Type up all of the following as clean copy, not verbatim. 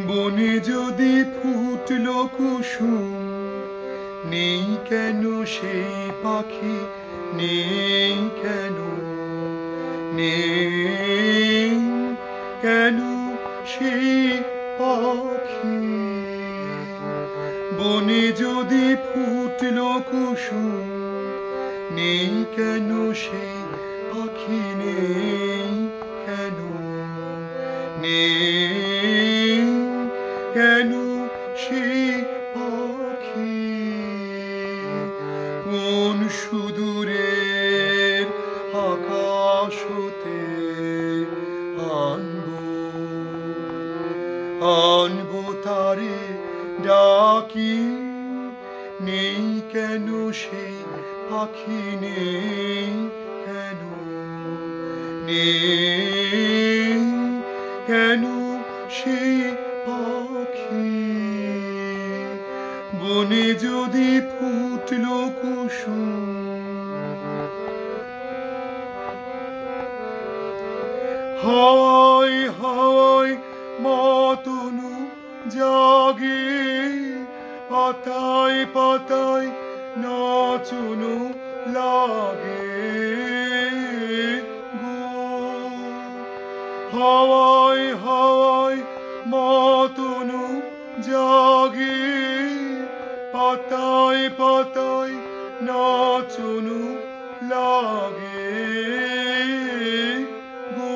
বনে যদি ফুটলো কুসুম, নেই কেন সেই পাখি, নেই কেন, নেই কেন সেই পাখি। বনে যদি ফুটলো কুসুম, নেই কেন সেই পাখি, নেই কেন, নেই কেন সেই পাখি। কোন সুদূরের আকাশ হতে আনবো তারে ডাকি, নেই কেন সেই পাখি, নেই কেন, নেই কেন সেই পাখি। বনে যদি ফুটলো কুসুম, হাওয়ায় হাওয়ায় মাতনু জাগে, পাতায় পাতায় নাচনু লাগে গো। হাওয়ায় হাওয়ায় মাতনু জাগে, পাতায় পাতায় নাচনু লাগে গো।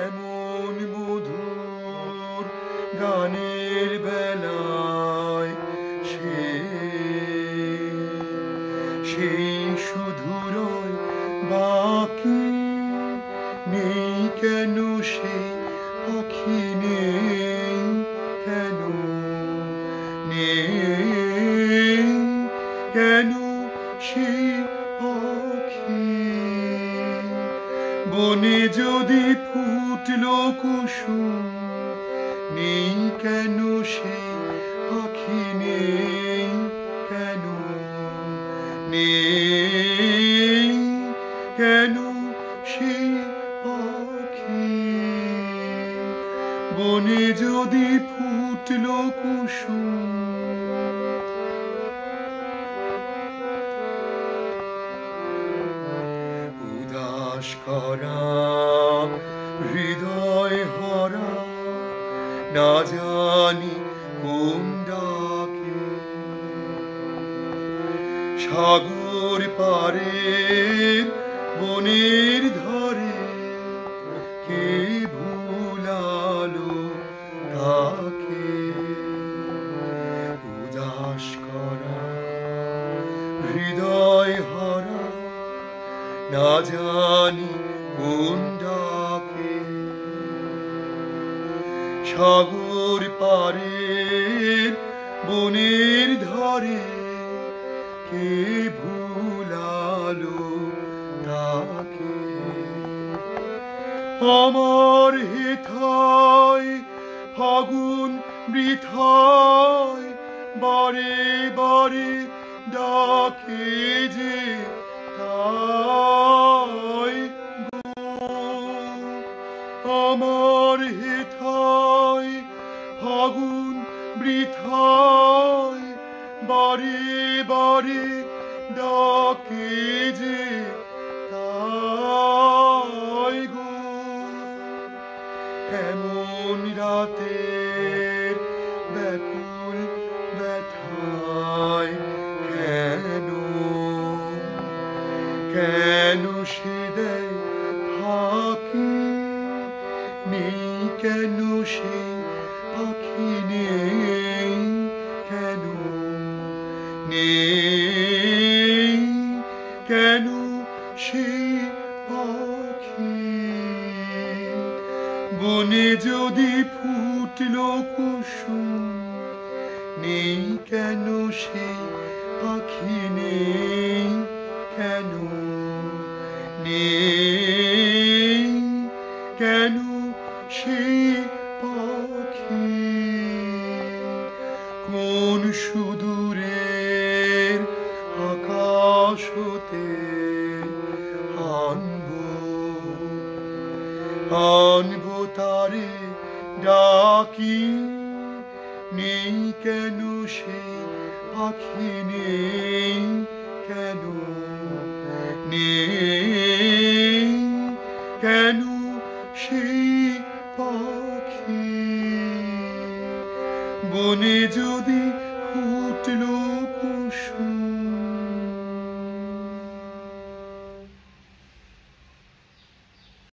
এমন মধুর গানের বেলায় সেই শুধু রয় বাকি, নেই কেন সেই পাখি, নেই কেন, নেই কেন সেই পাখি। বনে যদি ফুটলো কুসুম, নেই কেন সেই পাখি, নেই কেন, নেই কেন সেই পাখি। বনে যদি ফুটলো কুসুম। উদাস করা হৃদয় হরা, না জানি কোন ডাকে, সাগর পারে বনের ধারে, কে ভুলালো তাকে। উদাস করা হৃদয় হরা, না জানি কোন ডাকে, সাগর পারে বনের ধারে, কে ভুলালো তাকে। আমার হেথায় ফাগুন বৃথায় বারে বারে ডাকে যে তাই গো। আমার হেথায় ফাগুন বৃথায় বারে বারে ডাকে যে তাই গো। এমন রাতের ব্যাকুল ব্যথায় কেন, কেন সে দেয় ফাঁকি, নেই কেন সেই পাখি, নেই কেন, নেই কেন সেই পাখি। বনে যদি ফুটলো কুসুম, নেই কেন সেই পাখি, নেই কেন, নেই কেন সেই পাখি। কোন সুদূরের আকাশ হতে আনবো তারে ডাকি নেই কেন সেই পাখি নেই কেন নেই কেন সেই পাখি বনে যদি ফুটলো কুসুম